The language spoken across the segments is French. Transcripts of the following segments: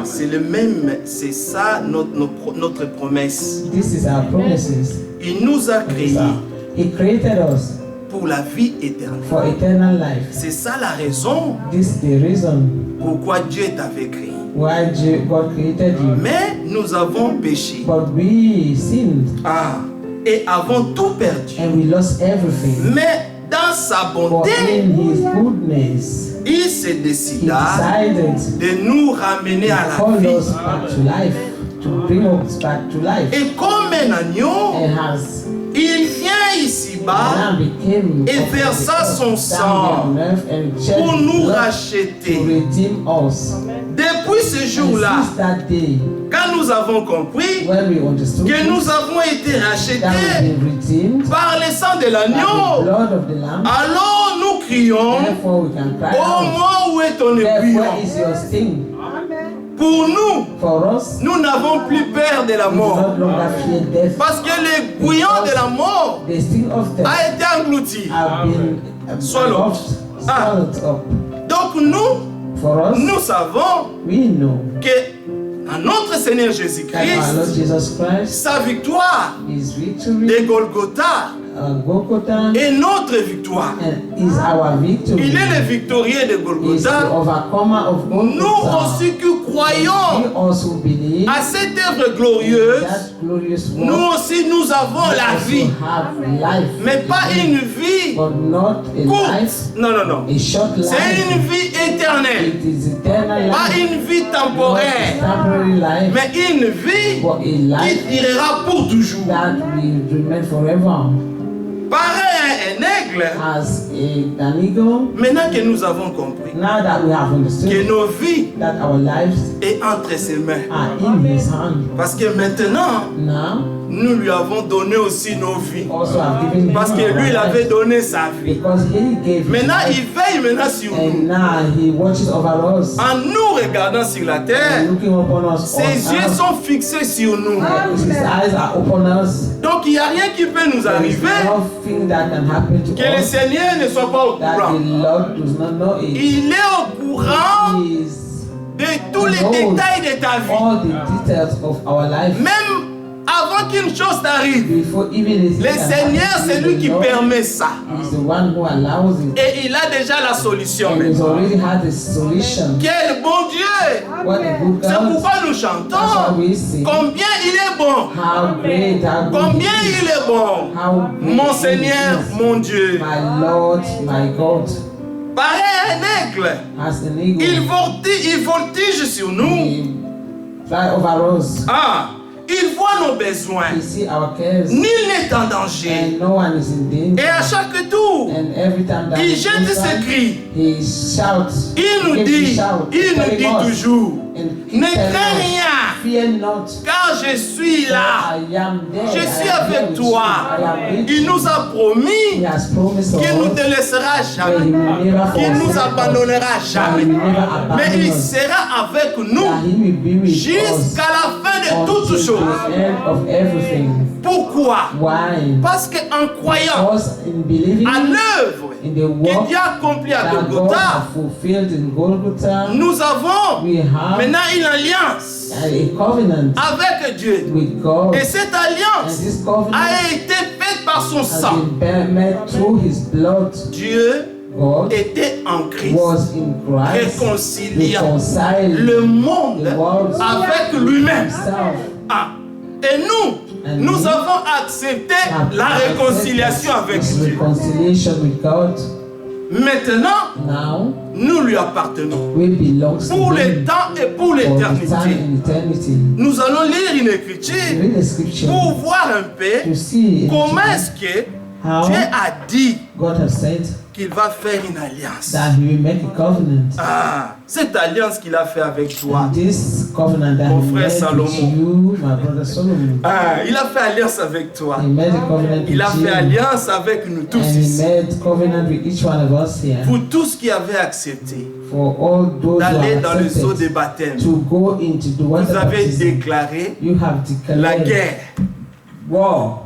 c'est le même, c'est ça notre promesse. This is our promises. Il nous a créés He created us pour la vie éternelle. for eternal life. C'est ça la raison This is the reason pourquoi Dieu t'avait créé. why God created you. Mais nous avons péché. But we sinned Et avons tout perdu. and we lost everything. Mais dans sa But bonté, in His goodness, il se He décida decided de nous ramener à to la call vie. us back to life, to bring us back to life. Et comme un agneau, And has il vient ici-bas now became et of the versa son earth, sang down the earth and shed pour His nous blood to racheter. redeem us. Depuis ce And jour-là, since that day, quand nous avons compris when we understood que nous this, avons été that we've rachetés been redeemed par le sang de by the l'agneau, blood of the Lamb, alors nous crions, therefore we can cry oh out, moi, où est ton therefore aiguillon? is your sting. Pour nous, For us, nous n'avons plus peur de la we do mort. not longer fear death. Parce que l'aiguillon de la mort The sting of death a été englouti. have been Swallowed. swallowed up. Donc nous, For us, nous savons we know que à notre Seigneur that our Lord Jésus-Christ, Jesus Christ, sa victoire His victory, de Golgotha Golgotha, est notre victoire. and is our victory. Il est le victorieux de Is the Golgotha. overcomer of Nous Golgotha. aussi qui croyons We also believe à cette œuvre glorieuse, that glorious work. nous aussi nous avons la also vie. have life, Mais pas une vie but not a life, courte. Non, non, non. a short life. C'est une vie éternelle. It is eternal Pas life, une vie not a temporaire. temporary life, Mais une vie but a life qui durera pour toujours. that will remain forever. Pareil à un aigle, As an eagle, maintenant que nous avons compris now that we have que understood nos vies that our lives est entre ses mains. are in His hand, Parce que maintenant, now nous lui avons donné aussi nos vies. also have given Parce Him que our lui, il avait lives, donné sa vie. because He gave His Maintenant, life, il veille maintenant sur nous. and now He watches over us, En nous regardant sur la terre, and looking upon us. ses on yeux earth. sont fixés sur nous. His eyes are upon us. Donc, il n'y a rien qui peut nous There is arriver nothing that can happen to que le us Seigneur ne soit pas au that courant. the Lord does not know it. Il est au courant He is de tous les détails de ta vie. all the details of our life. Même avant qu'une chose t'arrive, Before even the thing le that Seigneur, happens, c'est lui qui the Lord permet ça. is the one who allows it. Et il a déjà la solution And he's maintenant. already had a solution. Quel bon Dieu! What a good C'est God. pourquoi nous That's chantons. why we sing. Combien il est bon! How great, how good Combien he is. il est bon! How great Mon he Seigneur, is. mon Dieu! My Lord, my God. Pareil à un aigle, As an eagle, il voltige sur nous. he fly over us. Il voit nos besoins. He see our cares. Nul n'est en danger. And no one is in danger. Et à chaque tour, And every time that il he jette goes ses down, cris. he shouts. Il nous He dit, shout, il nous telling dit us, toujours, and keep ne telling crains us, rien, fear not. car je suis là. I am there. Je I suis am avec here with toi. you. I am with Il you. nous a He promis has promised qu'il ne us te laissera that he jamais, will never qu'il nous forsake us, abandonnera that he jamais. will never Mais abandon il us, sera avec that nous he will be with us jusqu'à la fin de toutes until choses. the end of everything. Pourquoi? Why? Parce qu'en croyant Because in believing à l'œuvre in the que work Dieu a accomplie à that God Golgotha, has fulfilled in Golgotha, nous avons we have maintenant une alliance a covenant avec Dieu. with God. Et cette And alliance this covenant a été faite par son has sang. been made through His blood. Dieu God était en Christ, was in Christ, réconciliant reconciling le monde the world avec lui-même. himself. Et nous avons accepté la réconciliation avec This Dieu. reconciliation with God. Maintenant, Now nous lui appartenons we belong to pour le Him temps et pour for the time l'éternité. and eternity. Nous allons lire une écriture Read the scripture pour voir un peu to see comment est-ce que how Dieu a dit God has said qu'il va faire une alliance. that He will make a covenant. Cette alliance qu'il a fait avec toi. And this covenant that Mon He frère made Salomon. with you, my brother Solomon. Il a fait alliance avec toi. He made a covenant Il a with fait you. alliance avec nous tous And He ici. made covenant with each one of us here. Pour tous qui avaient accepté For all those who d'aller have dans le zoo accepted des baptêmes, to go into the water vous avez baptism, déclaré you have la declared guerre war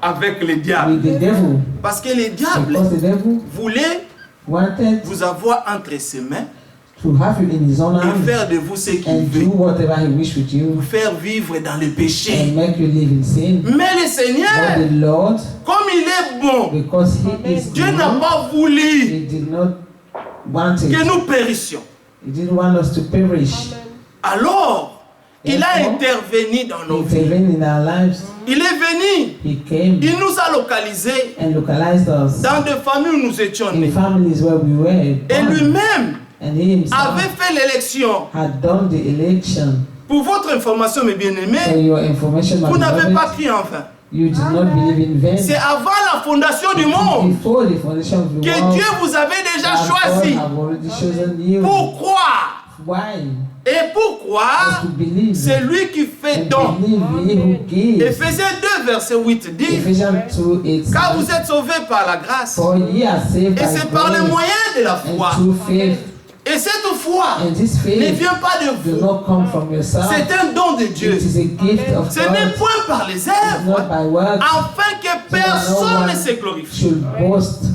avec le diable. with the devil. Parce que le diable Because the devil voulait wanted vous avoir entre ses mains to have you in his own et arms faire de vous ce qu'il and do veut. whatever he wishes with you Vous faire vivre dans le and péché. make you live in sin. Mais le But Seigneur, the Lord, comme il est bon, because he is Dieu n'a good, pas voulu he did not want que it. nous périssions. He didn't want us to perish. Alors, il a Therefore, intervenu dans He nos vies. intervened in our lives. Il est venu. He came Il nous a localisés and localized us dans des familles où nous étions in nés. families where we were Et born. lui-même And he himself avait fait l'élection. had done the election. Pour votre information, mes For bien-aimés, your information, my vous n'avez beloved, pas pris en vain. you did not believe in vain. C'est avant la fondation du monde Before the foundation of the que world, Dieu vous avait déjà that God choisi. have already chosen you. Pourquoi? Why? Et pourquoi? To believe. C'est lui qui fait And don. believe he who gives. Éphésiens 2, verset 8 dit, Ephesians 2, 8 car vous says, êtes sauvés par la grâce. for ye are saved Et by c'est par le grace moyen de la foi. and through faith. Et cette foi And this ne faith vient pas de do vous. not come from yourself. C'est un don de It Dieu. is a gift of Ce n'est God. point par les It's œuvres, not by works. afin que personne ne se glorifie. Should boast.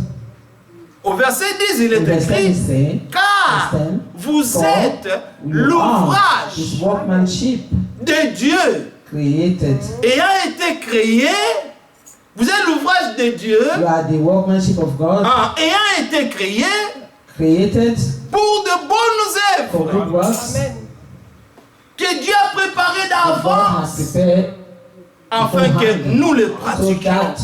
Au verset 10, il est In verse 10 écrit, say, car verse 10, vous for êtes you are l'ouvrage his workmanship de Dieu created. ayant été créé. Vous êtes l'ouvrage de Dieu You are the workmanship of God ayant été créé created pour de bonnes for œuvres good works que Dieu a préparées that God has d'avance prepared afin que nous les so pratiquions. that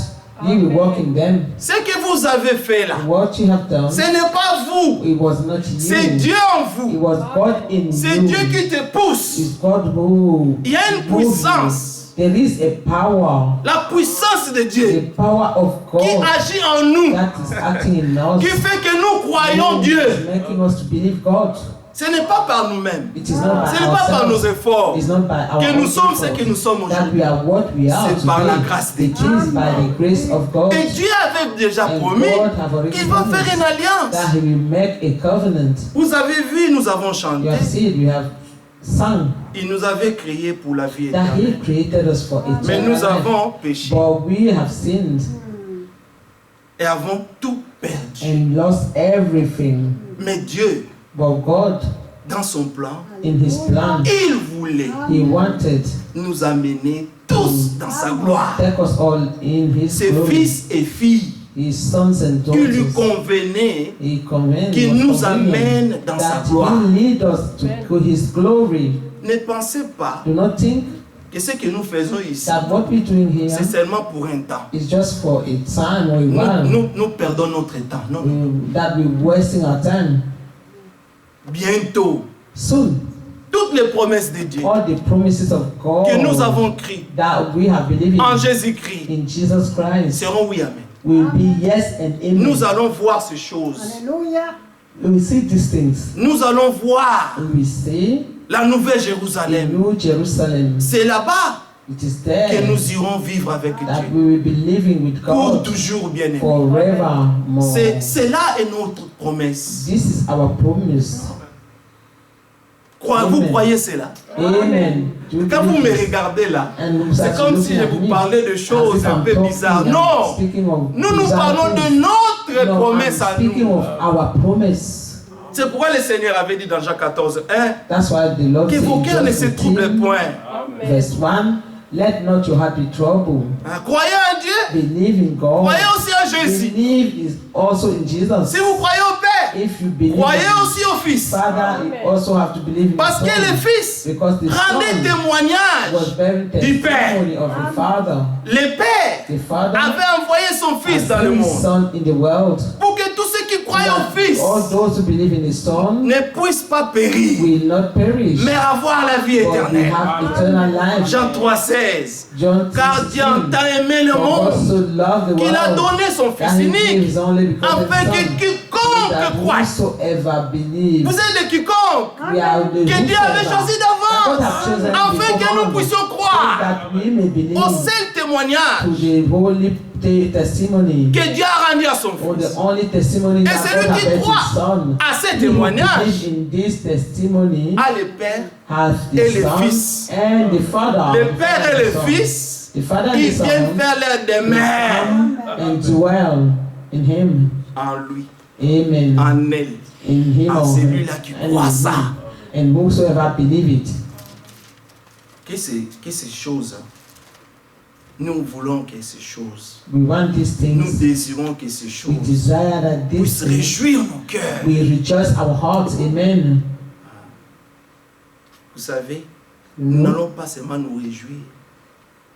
you will walk in them. Ce que vous avez fait là, What you have done, ce n'est pas vous, it was not c'est you. Dieu en It vous. was God in C'est you. Dieu qui te pousse. It's God who Il y a une moved you. puissance, There is a power, la puissance de Dieu the power of qui God agit en nous, that is acting in us. qui fait que nous croyons It Dieu. is making us to believe God. Ce n'est pas par nous-mêmes, It is not by ce n'est pas par nos ourselves. efforts It's not by our que nous own sommes ce effort que nous sommes that aujourd'hui. we are what we are C'est par la today. grâce de It Dieu. is by the grace of God Et Dieu avait déjà And promis God have already qu'il va faire une alliance. that He will make a covenant. Vous avez vu, nous avons You chanté. have seen, we have sung Il nous avait créés pour la vie that He éternelle. created us for Mais eternal nous life. avons péché But we have sinned et avons tout perdu. and lost everything. Mais Dieu, But God, dans son plan, in His plan, il voulait He wanted nous amener tous dans sa gloire. to take us all in His Ses glory. fils et filles His sons and qui lui daughters. convenaient He convened, qu'il was nous convenient amène dans sa that gloire. He lead us to His glory. Ne pensez pas Do not think que ce que nous faisons ici, that what we're doing here c'est seulement pour un temps. is just for a time or a while. Nous perdons notre temps. Non. That we're wasting our time. Bientôt, Soon, toutes les promesses de Dieu all the promises of God que nous avons criées that we have believed en in, Jésus-Christ in Jesus Christ seront oui, amen. will be yes and amen. Nous allons voir ces choses. Alléluia. We will see these things. Nous allons voir We will see la nouvelle the Jérusalem. New Jerusalem. C'est là-bas It is que there nous irons vivre avec that Dieu. we will be living with Pour God toujours, bien aimé. forevermore. C'est là est notre promesse. This is our promise. Vous Amen. croyez cela? Amen. Do you Quand vous believe me this? regardez là, And c'est as comme you si look je at vous me, parlais de as choses if un I'm peu talking, bizarres. I'm Non! speaking of Nous bizarre parlons things. de notre No, promesse I'm à speaking nous. of our promise. C'est pourquoi le Seigneur avait dit dans Jean 14, 1, That's why the Lord que said vos in cœurs ne se John troublent 14, point. verse 1, let not your heart be troubled. Croyez en Dieu, Believe in God. croyez aussi en Jésus. Believe is also in Jesus. Si vous croyez au Père, If you believe croyez in aussi au Fils. Father, you also have to believe in Parce the que Son. le Fils Because the rendait Son témoignage. was bearing du Père. testimony of the Father. Le Père The Father avait envoyé son Fils dans le has his monde Son in the world. pour que tous ceux qui croient au Fils All those who believe in His Son ne puissent pas périr, will not perish, mais avoir la vie but will éternelle. have eternal life. Jean 3,16. John Car Dieu a 3:16. tant aimé le For God monde so loved the qu'il a world donné son that Fils He unique, gives only because of afin His que Son, quiconque that croit. whosoever believes. Vous êtes de quiconque We are the que Dieu avait choisi d'avance, afin que nous puissions croire that we may believe au seul to témoignage the holy testimony, que Dieu a rendu à son or the Fils. only testimony Et that celui God has qui given croit His Son. à ce He who témoignage believes in this testimony a le Père, has et the le Son Fils. and the Father. le Père et le The Son. Fils, The Father and ils the Son viennent faire leur demeure come and dwell in Him. en lui, Amen. en elle. in him à or celui-là qui her, croit ça. and whosoever believe it. Que ces choses, nous voulons que ces choses, We want these nous things. désirons que ces We choses desire that puissent these things, réjouir nos cœurs. we rejoice our hearts. Amen. Vous savez, You nous know, n'allons pas seulement nous réjouir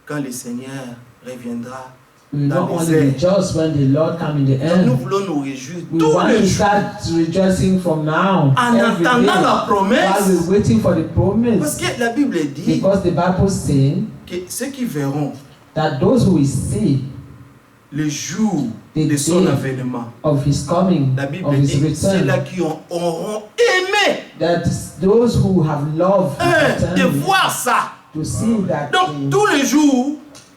quand le Seigneur reviendra. we dans not les only airs. rejoice when the Lord come in the Donc, nous end. voulons nous réjouir We tous want les to jours start rejoicing from now, en every attendant day, la while promesse. we're waiting for the Parce promise. que la Bible dit Because the Bible says que ceux qui verront that those who will see le jour The de son day avènement, of his coming, la Bible of his dit ceux-là return, qui auront aimé that those who have loved his de return, voir ça. to see that Donc tous les jours,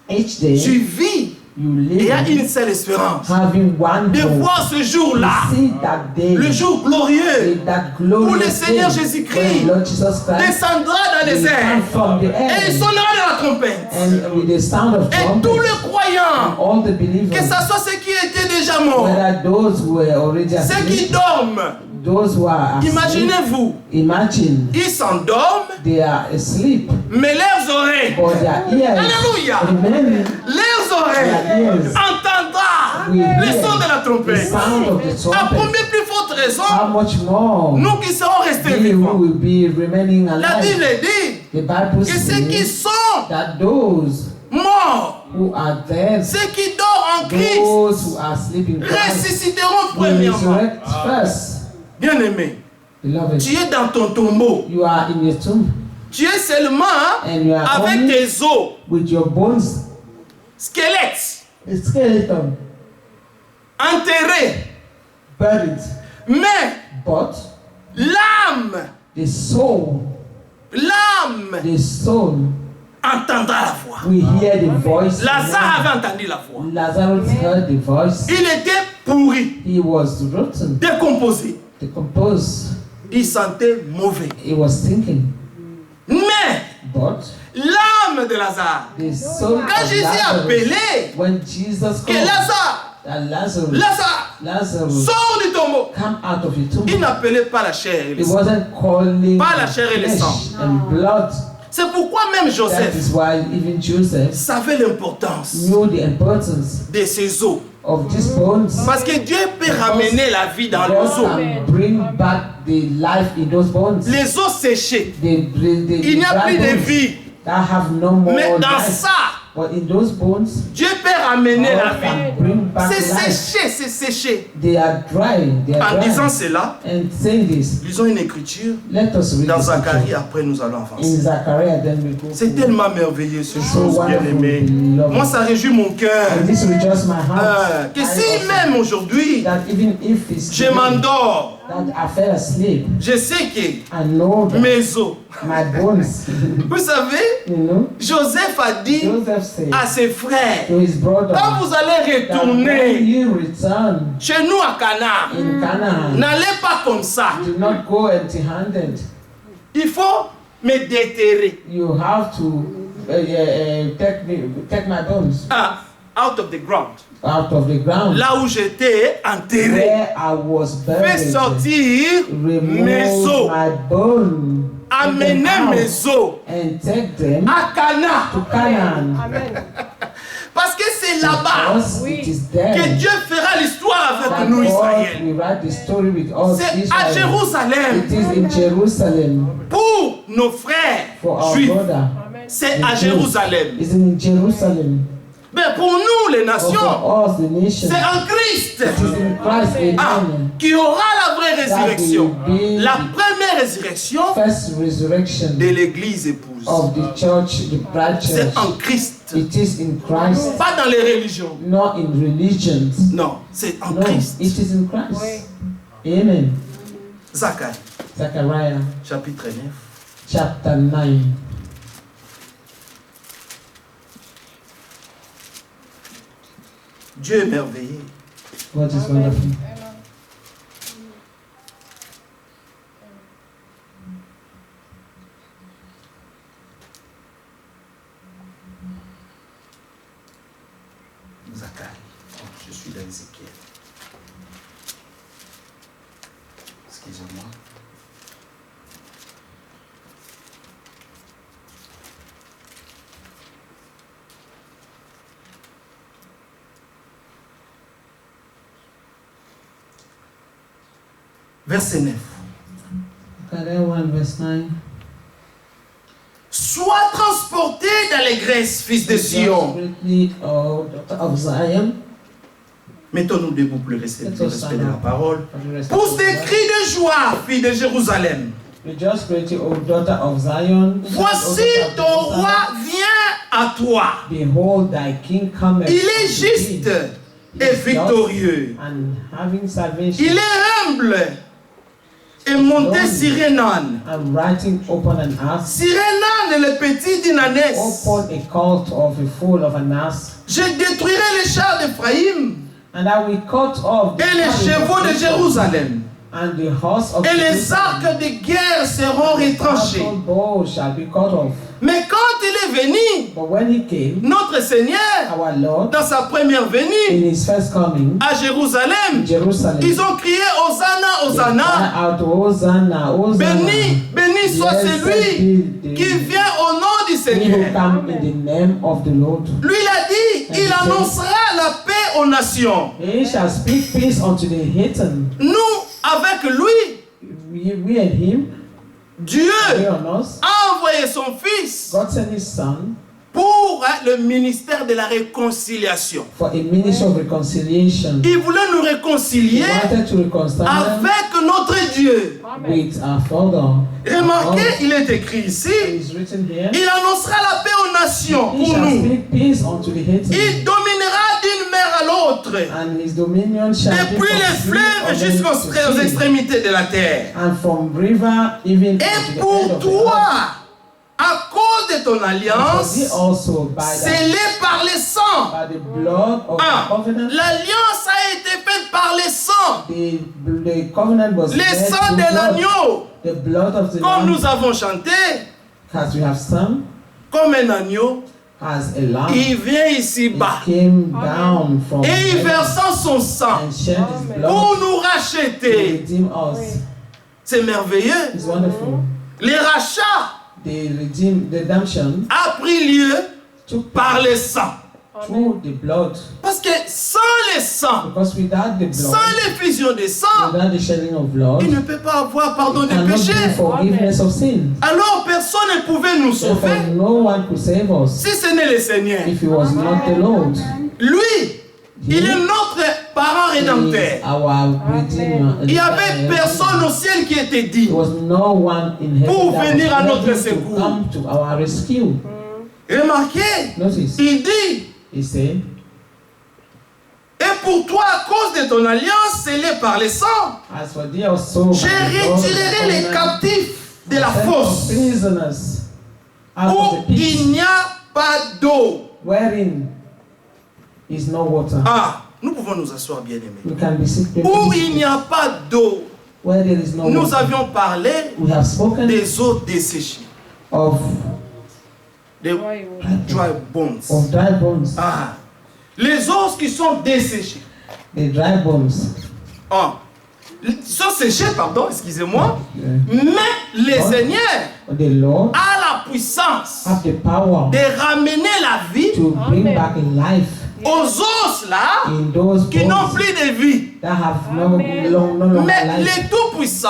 each day tu vis you et il y a live une seule espérance having one de hope, voir ce to jour-là, see that day, le jour glorieux, that glorious où le Seigneur day Jésus-Christ when Lord Jesus Christ descendra dans les will come airs from the et il air, sonnera de la trompette. and with the sound of Et tous trumpet, les croyants, all the que believers, ce soit ceux qui étaient déjà morts, whether those who were already ceux qui asleep, dorment, those who are asleep, imaginez-vous, imagine ils s'endorment, they are asleep, mais leurs oreilles, but their ears, Alléluia, amen, leurs oreilles their ears entendra will le hear son de la the trompette. sound of the À trumpet. combien plus forte raison, How much more nous qui serons restés we who vivants. will be remaining La alive? Bible dit The Bible que ceux qui says sont that those morts, who are dead, ceux qui dorment en Christ, those who are sleeping Christ, ressusciteront will premièrement. resurrect first. Bien-aimé, Beloved, tu es dans ton tombeau. you are in your tomb Tu es seulement and you are avec only tes os, with your bones, squelettes, a skeleton, enterrés. buried. Mais But l'âme, the soul entendra la voix. we hear the voice. Lazare avait entendu la voix. Lazarus heard the voice. Il était pourri, He was rotten, décomposé. decomposed. Il sentait mauvais. He was thinking. Mais But l'âme de Lazare, the soul quand of Jésus a Lazarus, appelé when Jesus que called Lazare, that Lazarus, Lazare, sort du tombeau, come out of the tomb, il n'appelait pas la chair et le he sang. wasn't calling Pas la chair et le flesh sang. and blood. C'est pourquoi même That Joseph is why even Joseph savait l'importance knew the importance de ses os. of these bones. Parce que Dieu peut ramener la vie dans nos God os. can bring back the life in those bones. Les os séchés, The il n'y a dry plus de bones vie. that have no more Mais dans life. ça, But in those bones, Dieu peut ramener la God vie. can bring back C'est life. séché, c'est séché. They are dry. They are En dry. disant cela, And saying this, lisons une écriture let us read dans the Zacharie, scripture. après nous allons In avancer. Zachariah, then we go. C'est tellement merveilleux ce So chose, bien wonderful, aimé. beloved. Moi, ça réjouit mon cœur. And this rejoices my heart. Que I si also- même aujourd'hui, that even if it's je m'endors, that I fell asleep, je sais que I know that mes os. my bones, Vous savez, you know, Joseph a dit Joseph said à ses frères, to his brother quand vous allez that when retourner you return chez nous à Canaan, in Canaan, n'allez pas comme ça. do not go empty-handed. Il faut me déterrer You have to take my bones out of the ground. out of the ground Là où j'étais enterré. where I was Fais buried. sortir mes Remove os. my bone, Amenez mes os and take them à Canaan. to Canaan. Parce que c'est là-bas Because it is there que Dieu fera l'histoire that avec nous, God Israël. will write the story with us, C'est à Israel. Jérusalem. It is in Jerusalem Pour nos frères for our juifs, brother. c'est à Jérusalem. It's in Jerusalem. Mais pour nous, les But nations, for us, the nation, c'est en Christ. it is in Christ. Amen. Qui aura la vraie résurrection. That will be La première résurrection First resurrection de l'église épouse. of the church, the bride church. C'est en Christ. It is in Christ, Pas dans les religions. not in religions. Non, c'est en No, Christ. it is in Christ. Amen. Zacharie, Zechariah chapitre 9. chapter 9. Dieu est merveilleux. God is wonderful. Zacharie. Je suis dans Ézéchiel. Parce Excusez-moi. Verset 9. Zechariah 1 verse 9. Sois transporté d'allégresse, fils de Sion. Greatly, daughter of Zion. Mettons-nous debout pour le respect de la parole. Pousse Pousse des cris de joie, fille de Jérusalem. Rejoice greatly, O daughter of Zion. Voici ton roi vient à toi. Behold, thy king cometh. Il est juste et victorieux. And having salvation. Il est humble et monté sur un âne. And writing upon an ass. Sur un âne, le petit d'une ânesse. Upon a colt of a foal of an ass. Je détruirai les chars d'Éphraïm And I will cut off the et les chevaux de Jérusalem. And the horse of Et les arcs de guerre seront retranchés. bow shall be cut off. Mais quand il est venu, But when he came, notre Seigneur, our Lord, dans sa première venue in his first coming, à Jérusalem, Jerusalem, ils ont crié Hosanna, they Hosanna. cried out, Hosanna, Hosanna. Béni soit celui qui vient au nom du He who Seigneur. come in the name of the Lord. Lui, il a dit, il annoncera la paix aux nations. He shall speak peace unto the heathen. Nous, avec lui, We and him, Dieu we on us, a envoyé son Fils God sent his son pour le ministère de la réconciliation. for a ministry of reconciliation. Il voulait nous He réconcilier wanted to reconcile avec notre Dieu. with our Father. Remarquez, il est écrit ici, It is written here. il annoncera la paix aux nations He pour shall nous. speak peace unto the heathen. Il dominera d'une mer à l'autre, And his dominion shall be depuis from les sea fleuves unto jusqu'aux sea, extrémités de la terre. and from river even unto Et the end pour of the earth. toi, à cause de ton And for alliance, thee also by scellée par le sang. the blood of the covenant. L'alliance a été faite par le sang. The covenant was Le made sang through de blood. l'agneau. The blood of the Comme lamb, nous avons chanté, as we have sung, comme un agneau, as a lamb. il vient ici-bas. He came down from Et il heaven versant son sang and shed his blood pour nous to racheter. redeem us. C'est merveilleux. It's wonderful. Le rachat The redemption a pris lieu took par le sang. through the blood. Parce que sans le sang, Because without the blood, sans l'effusion de sang, without the shedding of blood, il ne peut pas avoir pardon you des cannot péchés. do forgiveness of sin. Alors personne ne pouvait nous Therefore, sauver no one could save us si ce n'est le Seigneur. if it was not the Lord. Lui, il est notre parent He rédempteur. is our Redeemer. Il n'y avait personne au ciel qui était There dit. was no one in heaven Pour that venir à was notre ready secours. to come to our rescue. Remarquez, Notice, il dit, he said, et pour toi, à cause de ton alliance scellée par le sang, as for thee also, je retirerai les captifs de la fosse prisoners out où of the pit, il n'y a pas d'eau. wherein is no water. Ah, nous pouvons nous asseoir, bien-aimés. We can be sick. Où il n'y a pas d'eau, Where there is no nous water. avions parlé We have spoken des eaux desséchées, of des dry bones. dry bones. Ah, les os qui sont desséchés. The dry bones. Ah, sont séchés, pardon, excusez-moi. Mais le Seigneur The Lord a la puissance have the power de ramener la vie to bring back life aux os là in those qui n'ont bones plus de vie. that have no longer Mais life. le Tout-Puissant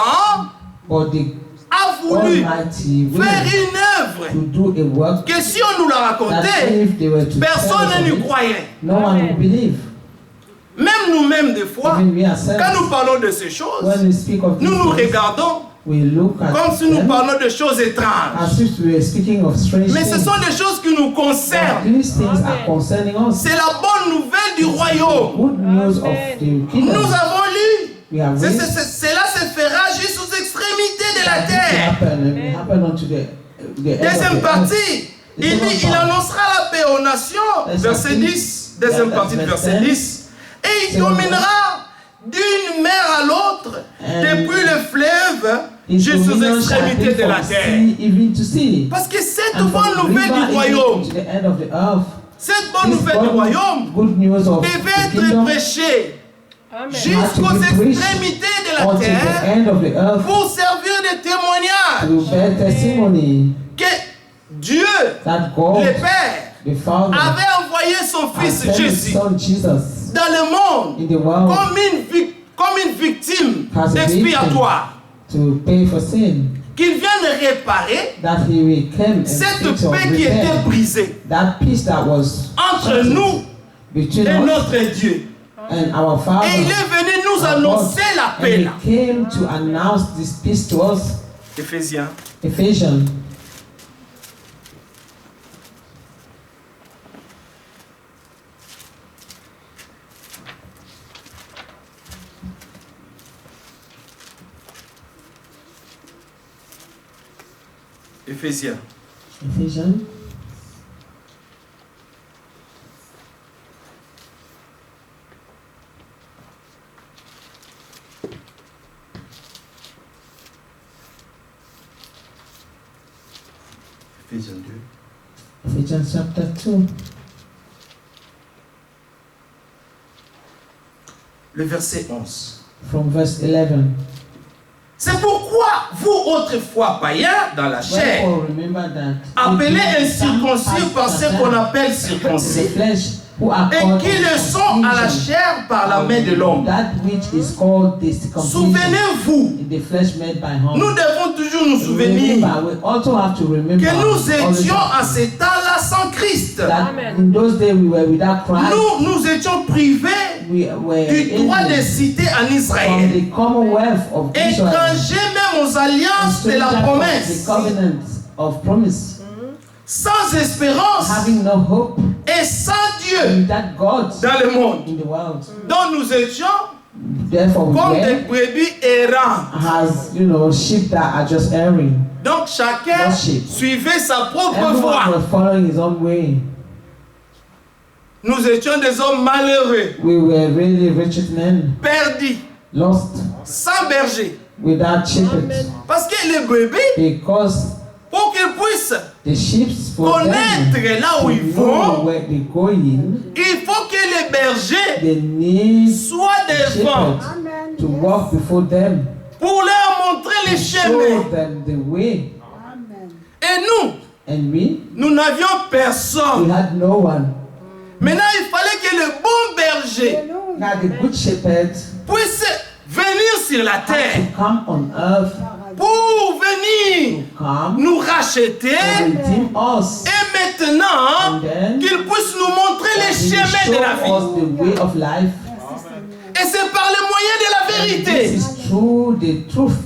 But the a voulu Almighty faire will une œuvre to do a work que si on nous l'a that raconté, if they were to personne tell us n'y of it, croyait. no one would believe. Même nous-mêmes, des fois, Even we quand ourselves, nous parlons de ces choses, when we speak of these nous nous things, regardons we look at comme si nous them parlons de choses étranges. as if we were speaking of strange Mais ce things. sont des choses qui nous But concernent. these things are concerning us. C'est la bonne nouvelle du royaume. Good news of the Nous kingdom. avons lu. We have read Cela se fera jusqu'aux extrémités de la that this terre. happen unto the end of Deuxième the earth. partie. Il dit, il annoncera la paix aux nations. Verset 10. Deuxième partie de verset 10. Et il dominera d'une mer à l'autre, depuis le fleuve His jusqu'aux dominion shall extrémités be de la from terre. sea even to sea. Parce que cette And from bonne the nouvelle river du royaume, even to the end of the earth. cette bonne This nouvelle du royaume good news of devait the être kingdom prêchée Amen. jusqu'aux extrémités de la until the terre end of the earth pour servir de témoignage to bear testimony que Dieu, that God, le Père, the Father, avait envoyé son has Fils sent His Jésus Son Jesus dans le monde in the world comme une victime as a victim expiatoire, to pay for sin, qu'il vienne réparer that He will come and cette fix or paix qui était repair brisée that peace that was entre shattered nous between et us notre Dieu. and our Father. Et il est venu nous our annoncer God. la paix And là. He came to announce this peace to us. Éphésiens. Ephesians. Éphésiens. Ephesians. Éphésiens 2. Ephesians chapter 2. Le verset 11. From verse 11. C'est pourquoi vous autrefois païens dans la chair, Wherefore remember that appelés if you incirconcis par ce qu'on appelle the circoncis, flesh who are et called qui le sont à la circumcision, chair par la main de l'homme. that which is called the circumcision Souvenez-vous, in the flesh made by hand. nous devons toujours nous souvenir Remember, we also have to remember que nous always étions à ces temps-là sans Christ. that in those days we were without Christ. Nous étions privés We were du droit de citer en from Israël, the commonwealth of Israel, étrangers même aux alliances de la strangers from the promesse, covenant of promise, sans espérance having no hope et sans Dieu in that God dans le monde, in the world. dont nous étions Therefore, we comme des were brebis errants. as sheep that are just erring. Donc chacun Worship. suivait sa propre Everyone voie. was following his own way. Nous étions des hommes malheureux, We were really wretched men, perdus, lost, sans berger. without shepherd. Parce que les brebis, Because pour qu'ils puissent the sheep, for them connaître là où to ils know vont, where they going, il faut que les bergers they need soient des vents shepherd to walk before them, pour leur montrer les show chemins. them the way. Et nous, And nous n'avions we personne. had no one. Maintenant, il fallait que le bon berger Now the good shepherd puisse venir sur la had terre to come on earth, pour venir to come nous racheter and redeem us. et maintenant And then qu'il puisse nous montrer les he will chemins de la show vie. us the way of life. Et c'est par le moyen de la This vérité. is through the truth.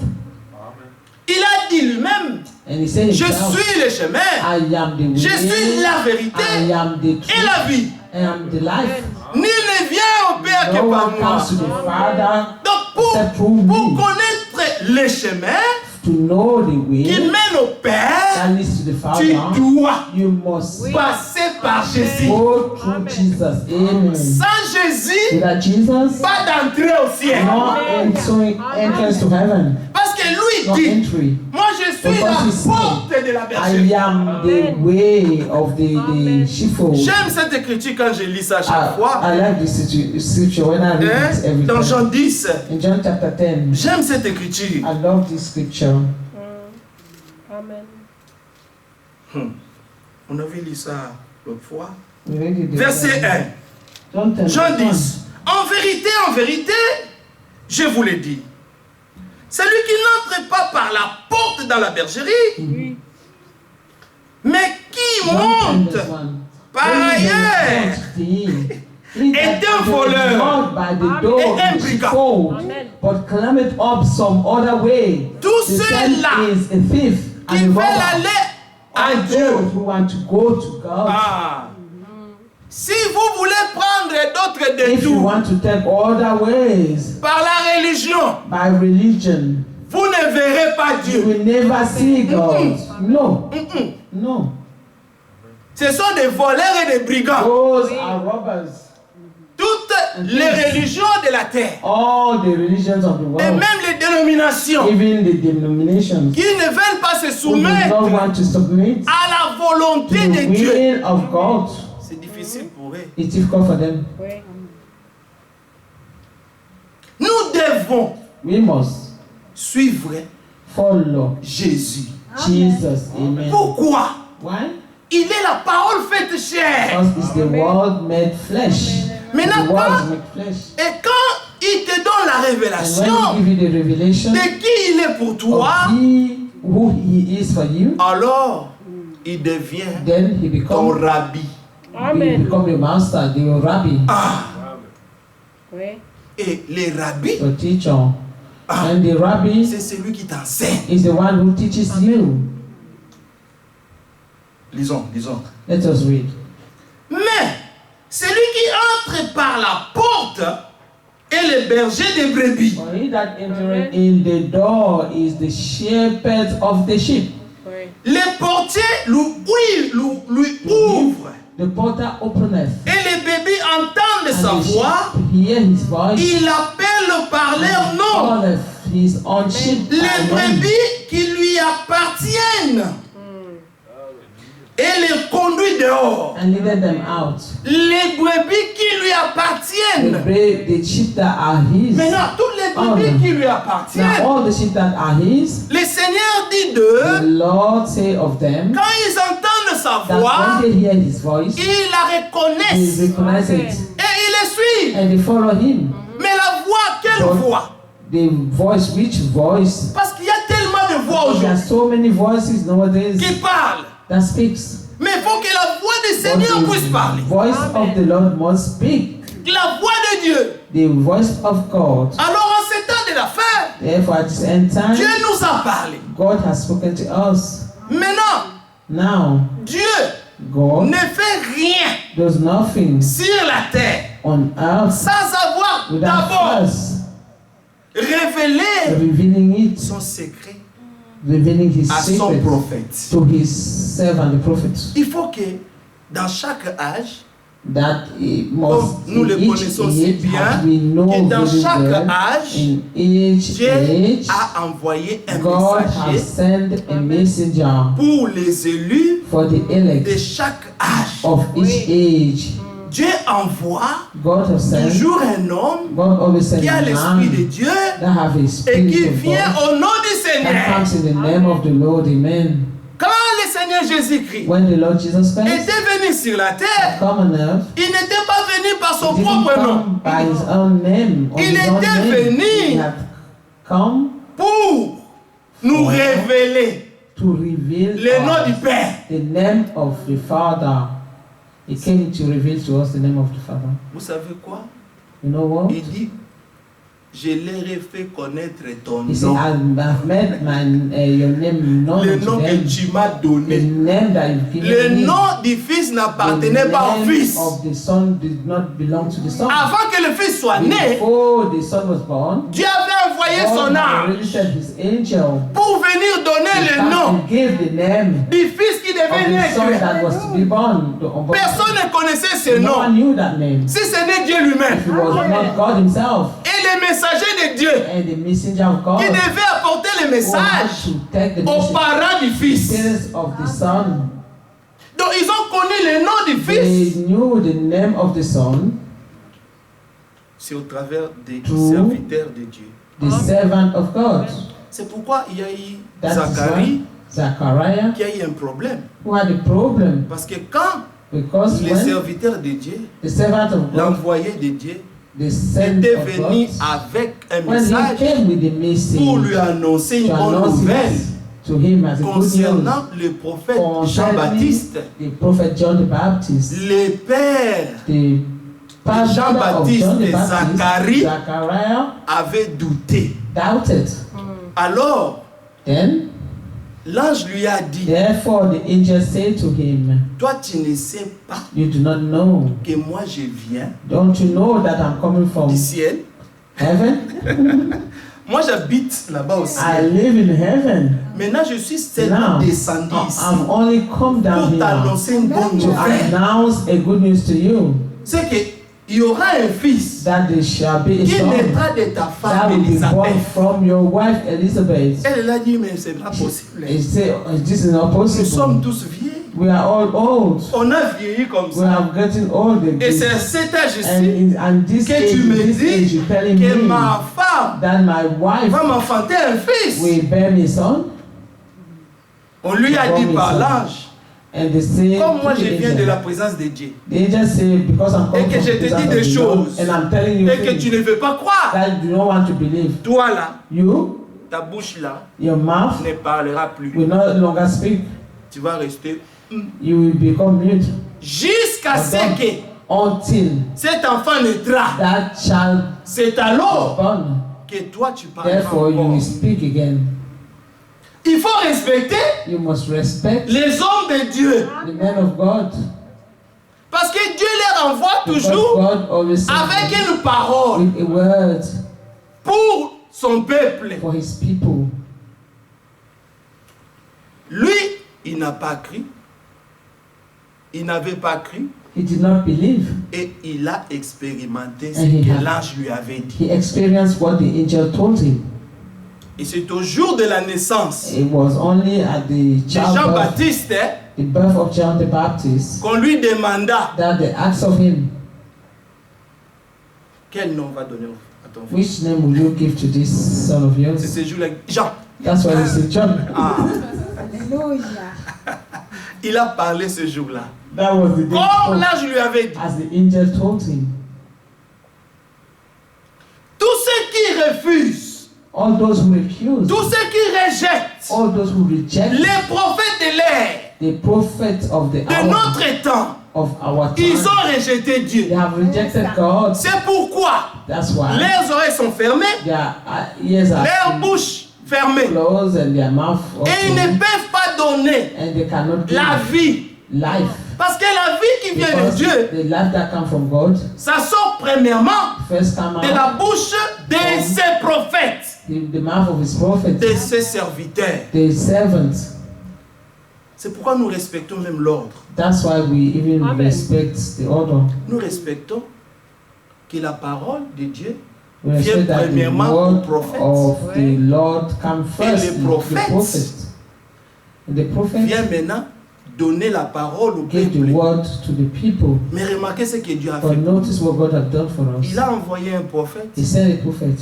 Il a dit lui-même, And he said je himself, suis le chemin, I am the je suis way, la vérité I am the et truth, la vie. I am the life. Nul ne vient au Père No que par one moi. comes to the Father Donc except through pour me. connaître les chemins To know the qui way mènent au Père, that leads to the tu Father, dois you must passer par Jésus. go through Jesus. Amen. Sans Jésus, Without Jesus, pas d'entrée au ciel. no entrance to heaven, Parce que no lui dit, entry. moi je suis Because la he said, porte de la I bergerie. am the way of the sheepfold. J'aime cette écriture quand je lis ça à chaque fois. I like this scripture when I read it every Dans Jean time. 10, In John chapter 10, j'aime cette écriture. I love this scripture. Amen. On avait lu ça l'autre fois. We read it the Verset other 1. day. John 10, Jean verse 10. En vérité, je vous l'ai dit. Celui qui n'entre pas par la porte dans la bergerie, mais qui 1. John 10, monte verse 1. par Only ailleurs the Lord is est un voleur not by the door et un of the brigand. sheepfold, Amen. but climbeth up some other way. Tous The ceux-là same is a thief qui and a veulent robber. aller à All Dieu. those who want to go to God. Ah. Si vous voulez prendre d'autres If you détours want to take other ways par la religion, by religion, vous ne verrez pas you Dieu. will never see God. No, Mm-mm. no. Ce sont des voleurs et des brigands. Those are robbers. Toutes les religions de la terre, All the religions of the et world, même les dénominations, even the denominations, qui ne veulent pas se who do not soumettre want to submit à la to volonté de the Dieu. will of God, C'est difficile pour eux. it's difficult for them. Oui. Nous devons We must suivre follow Jésus. Jesus. Amen. Pourquoi? Why? Il est la parole faite chair. Because it's the word made flesh. Maintenant, The word made flesh. Et quand il te donne la And when révélation he give you the revelation de qui il est pour toi, of who he is for you, alors il devient then he ton become rabbi. your master, the rabbi, Ah, Oui. et les rabbis, your teacher. ah, And the rabbi c'est celui qui t'enseigne. is the one who teaches you. Lisons, lisons. Let us read. Mais celui qui entre par la porte est le berger des brebis. For he that entereth in the door is the shepherd of the sheep. Oui. Les portiers lui ouvrent. The porter openeth, Et les bébés entendent sa and the voix. sheep hear his voice. Il appelle par leur nom. Calleth his own sheep by Les name, brebis qui lui appartiennent. Et les conduit dehors. and leadeth them out. Les brebis qui lui appartiennent. The sheep that are his. Maintenant, toutes les brebis qui lui Now appartiennent, all the sheep that are his, le Seigneur dit the d'eux, Lord say of them, quand ils entendent sa that voix, when they hear his voice, ils la they reconnaissent recognize it, et ils le suivent. and they follow him. Mais la voix, quelle But voix? the voice, which voice? Parce qu'il y a tellement de voix There are aujourd'hui so many voices nowadays qui parlent. that speaks. Mais il faut que la voix du But Seigneur puisse the parler. voice of the Lord must speak. La voix de Dieu. The voice of God. Alors en ce temps de la fin, Therefore, at this end time, Dieu nous a parlé. God has spoken to us. Maintenant, Now, Dieu God ne fait rien does nothing sur la terre on earth sans avoir without d'abord first révélé revealing it, son secret revealing his à son secret prophète. to his servant, the prophet. Il faut que dans chaque âge, That it comme must, nous le in each connaissons si age, bien, as we know que dans very chaque well, âge, in each Dieu age, a envoyé un God has messager sent a messenger pour les élus for the de elect chaque âge. of each age. Dieu envoie God has sent, toujours un homme God always sent qui a a l'esprit de man Dieu that have a et qui spirit of vient God au nom du that Seigneur. comes in the name of the Lord. Amen. Quand le Seigneur Jésus-Christ When the Lord Jesus Christ était venu sur la terre, come on earth, il n'était pas venu par son he didn't propre nom come by his own name. Or Il his own était name. venu He had come pour nous révéler to reveal le nom du us Père. the name of the Father. He came to reveal to us the name of the Father. Vous savez quoi? You know what? Il dit, je leur ai fait connaître ton He said, nom. I've made your name known Le to nom que them. tu m'as The donné. name that you've given Le me. nom du Fils The n'appartenait pas au name Fils. of the Son did not belong to the Son. Avant que le Fils soit né, Before the Son was born, Dieu avait envoyé God son had ange already sent his angel pour venir donner to le come nom and give the name du Fils qui of devait the Son naître. that was to be born. Personne ne connaissait ce No nom. one knew that name. Si ce n'est Dieu lui-même. It was not God himself Et les messagers de Dieu and the messenger of God qui devaient apporter le who had message to take the aux message parents du Fils. parents of the Son. Donc ils ont connu le nom du They Fils. knew the name of the Son, C'est au travers des Tout. serviteurs de Dieu. the servant of God. C'est pourquoi il y a eu That is Zacharie why Zachariah, qui a eu un problème. who had a problem, Parce que quand because les when serviteurs de Dieu, the servant of God, l'envoyé de Dieu, the sent était of venu God, avec un when he message came with the message pour lui annoncer une to bonne announce nouvelle it to him as a good news concernant le prophète concerning Jean-Baptiste, the prophet John the Baptist, le père the father of Jean-Baptiste John the et Baptist, Zacharie Zachariah, avait douté. doubted. Alors, Then, l'ange lui a dit, therefore, the angel said to him, toi tu ne sais pas you do not know. que moi je viens Don't you know that I'm coming from du ciel. heaven? Moi j'habite là-bas au I ciel. live in heaven. Maintenant je suis seulement Now, descendu ici I've only come down pour here t'annoncer une bonne to nouvelle. announce a good news to you, C'est qu'il y aura un fils that there shall be a qui son naîtra de ta that femme will be born Élisabeth. from your wife Elizabeth. Elle a dit, mais c'est pas possible. He said, this is not Nous sommes possible. tous vieux. We are all old. On a vieilli comme We ça. are getting old again. Et c'est à cet âge ici And this que age, tu me this age, dis you're telling que me ma femme that my wife va m'enfanter un fils. will bear me son. On lui a dit par l'ange. And they say, Comme moi je viens de la présence de Dieu. they just say, because I'm Et coming que from je the te dis presence des of the Lord, choses. and I'm telling you Et que tu things ne veux pas croire. that you don't want to believe. Toi là, You, ta bouche là your mouth ne parlera plus. will no longer speak. Tu vas rester You will become mute jusqu'à ce que until cet enfant naîtra. that child C'est is alors born. que toi tu parleras Therefore, you encore. will speak again. Il faut respecter You must respect les hommes de Dieu. the men of God. Parce que Dieu les renvoie Because toujours God always sends avec them une parole with a word pour son peuple. for his people. Lui, il n'a pas cru. Il n'avait pas cru. He did not believe. Et il a expérimenté ce And he que had- l'ange lui avait dit. He experienced what the angel told him. Et c'est au jour de la naissance It was only at the de childbirth, Jean-Baptiste the birth of John the Baptist, qu'on lui demanda that they asked of him, quel nom va donner à ton fils. which name will you give to this son of C'est yours? ce jour-là. Jean. That's why they said John. Ah, Alléluia. il a parlé ce jour-là. That was the day Comme he spoke, l'ange lui avait dit. as the angel told him. Tous ceux qui refusent, All those who refuse, tous ceux qui rejettent all those who reject les prophètes de l'ère, the prophet of the de hour, notre temps, of our ils time, ont rejeté Dieu. they have rejected God. C'est pourquoi That's why leurs oreilles sont fermées, their ears are leurs bouches fermées. closed and their mouth Et ils ne open, peuvent pas donner and they cannot give la vie. life. Parce que la vie qui vient de Because Dieu, the life that comes from God ça sort premièrement first come de out la bouche de ses prophètes, the mouth of his prophet, de ses serviteurs. the servants. C'est pourquoi nous respectons même l'ordre. That's why we even Amen. respect the order. Nous respectons que la parole de Dieu We Vient respect that the premièrement au word prophète. of the Ouais. Lord come first, les the prophètes prophet. And the prophet vient maintenant donner la parole au gave the peuple. word to the people. Mais remarquez ce que Dieu a But fait. notice what God has done for us. Il a envoyé un prophète. He sent a prophet.